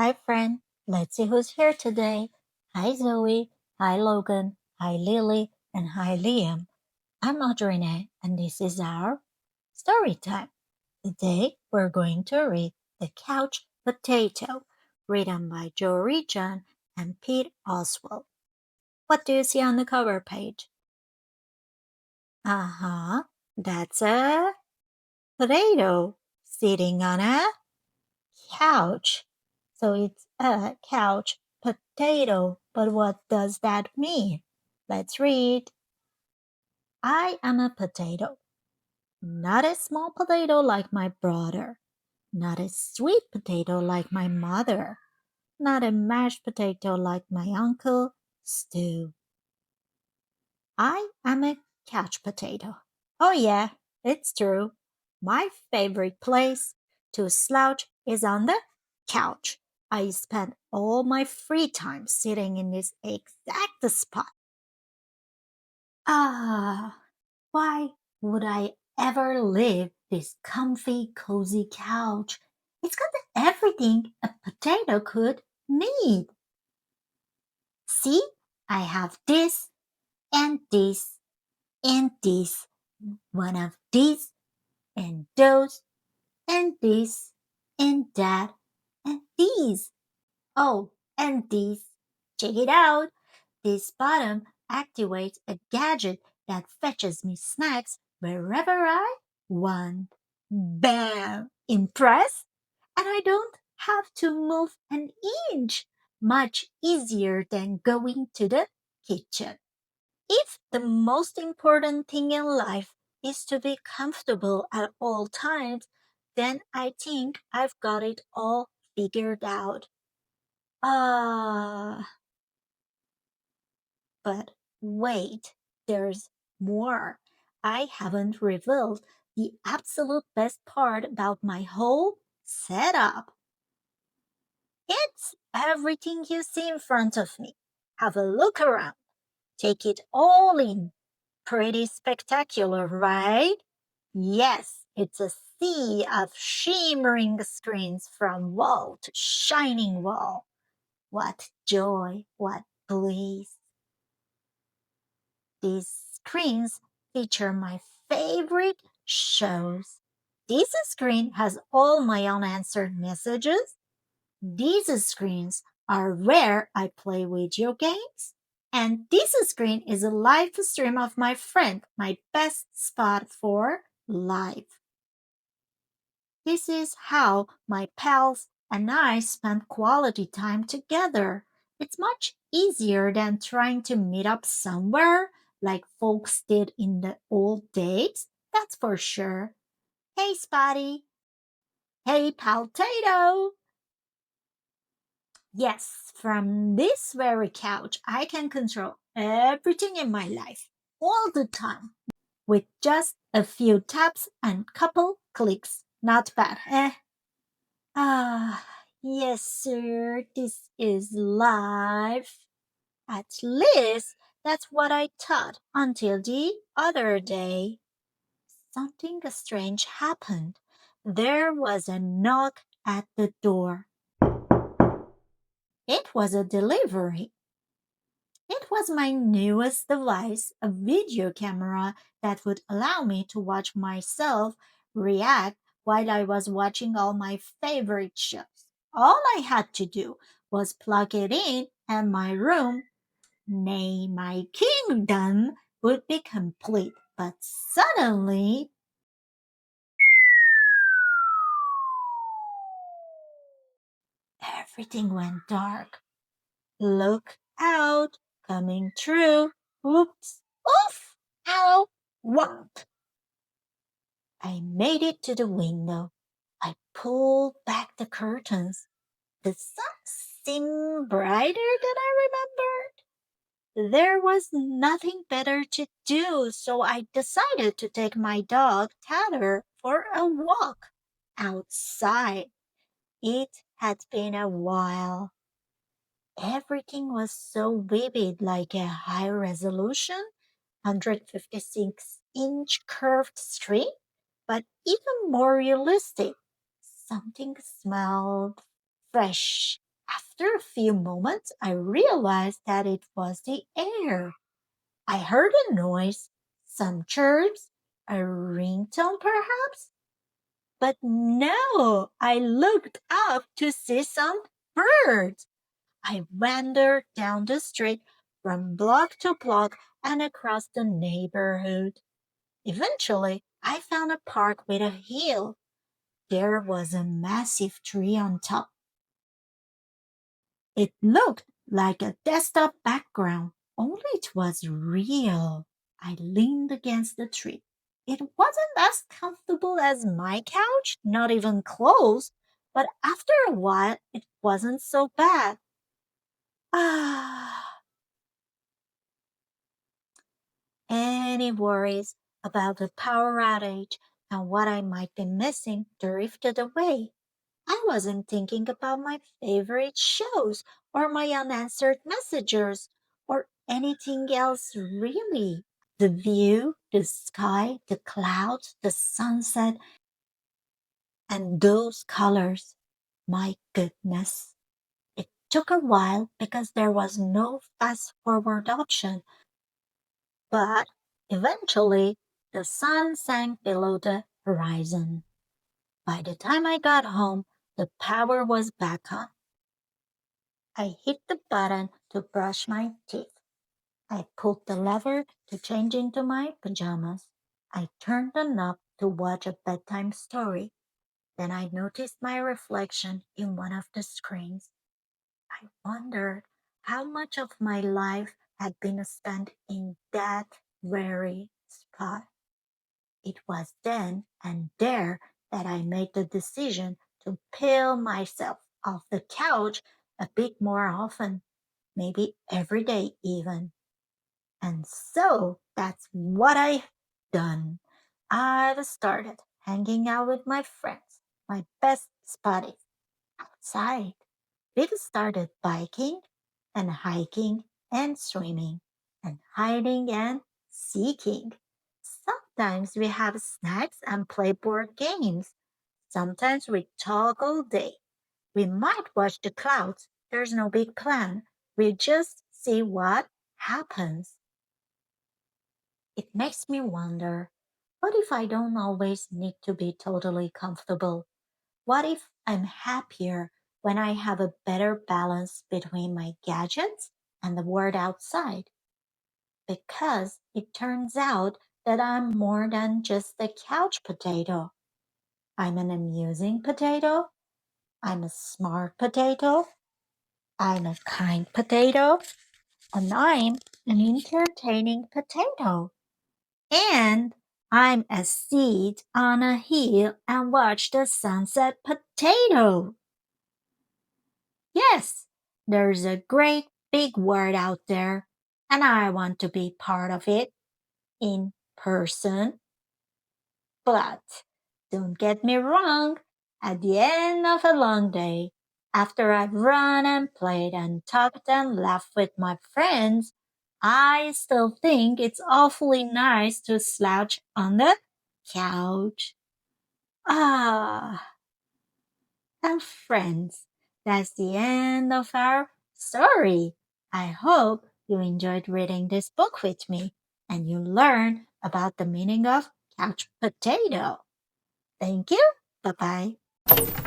Hi, friend. Let's see who's here today. Hi, Zoe. Hi, Logan. Hi, Lily. And hi, Liam. I'm Audrina, and this is our story time. Today, we're going to read The Couch Potato, written by Jory John and Pete Oswald. What do you see on the cover page? That's a potato sitting on a couch. So it's a couch potato. But what does that mean? Let's read. I am a potato. Not a small potato like my brother. Not a sweet potato like my mother. Not a mashed potato like my uncle Stu. I am a couch potato. Oh yeah, it's true. My favorite place to slouch is on the couch. I spend all my free time sitting in this exact spot. Why would I ever leave this comfy, cozy couch? It's got everything a potato could need. See, I have this and this and this, one of these and those and this and that and these. Oh, and these. Check it out. This button activates a gadget that fetches me snacks wherever I want. Bam! Impressed? And I don't have to move an inch. Much easier than going to the kitchen. If the most important thing in life is to be comfortable at all times, then I think I've got it all figured out. But wait, there's more. I haven't revealed the absolute best part about my whole setup. It's everything you see in front of me. Have a look around. Take it all in. Pretty spectacular, right? Yes, it's a sea of shimmering screens from wall to shining wall. What joy, what bliss. These screens feature my favorite shows. This screen has all my unanswered messages. These screens are where I play video games. And this screen is a live stream of my friend, my best spot for live. This is how my pals and I spend quality time together. It's much easier than trying to meet up somewhere like folks did in the old days, that's for sure. Hey, Spotty. Hey, Potato. Yes, from this very couch, I can control everything in my life all the time with just a few taps and couple clicks. Not bad, eh? Yes, sir, this is life. At least that's what I thought until the other day. Something strange happened. There was a knock at the door. It was a delivery. It was my newest device, a video camera that would allow me to watch myself react while I was watching all my favorite shows. All I had to do was plug it in and my room, nay, my kingdom, would be complete. But suddenly, everything went dark. Look out, coming through. Oops, oof, ow, whop. I made it to the window. I pulled back the curtains. The sun seemed brighter than I remembered. There was nothing better to do, so I decided to take my dog, Tatter, for a walk outside. It had been a while. Everything was so vivid, like a high resolution, 156-inch curved screen, but even more realistic. Something smelled fresh After a few moments, I realized that it was the air. I heard a noise, some chirps, a ringtone perhaps. But no, I looked up to see some birds. I wandered down the street from block to block and across the neighborhood. Eventually, I found a park with a hill. There was a massive tree on top. It looked like a desktop background, only it was real. I leaned against the tree. It wasn't as comfortable as my couch, not even close, but after a while it wasn't so bad. Ah, any worries about the power outage and what I might be missing drifted away. I wasn't thinking about my favorite shows or my unanswered messages or anything else really. The view, the sky, the clouds, the sunset, and those colors. My goodness. It took a while because there was no fast forward option, but eventually the sun sank below the horizon. By the time I got home, the power was back on. I hit the button to brush my teeth. I pulled the lever to change into my pajamas. I turned the knob to watch a bedtime story. Then I noticed my reflection in one of the screens. I wondered how much of my life had been spent in that very spot. It was then and there that I made the decision to peel myself off the couch a bit more often, maybe every day even. And so that's what I've done. I've started hanging out with my friends, my best buddies, outside. We've started biking and hiking and swimming and hiding and seeking. Sometimes we have snacks and play board games. Sometimes we talk all day. We might watch the clouds. There's no big plan. We just see what happens. It makes me wonder, what if I don't always need to be totally comfortable? What if I'm happier when I have a better balance between my gadgets and the world outside? Because it turns out that I'm more than just a couch potato. I'm an amusing potato. I'm a smart potato. I'm a kind potato. And I'm an entertaining potato. And I'm a seat on a hill and watch the sunset potato. Yes, there's a great big world out there, and I want to be part of it in person. But don't get me wrong, at the end of a long day, after I've run and played and talked and laughed with my friends, I still think it's awfully nice to slouch on the couch. Ah, and friends, that's the end of our story. I hope you enjoyed reading this book with me and you learned about the meaning of couch potato. Thank you. Bye bye.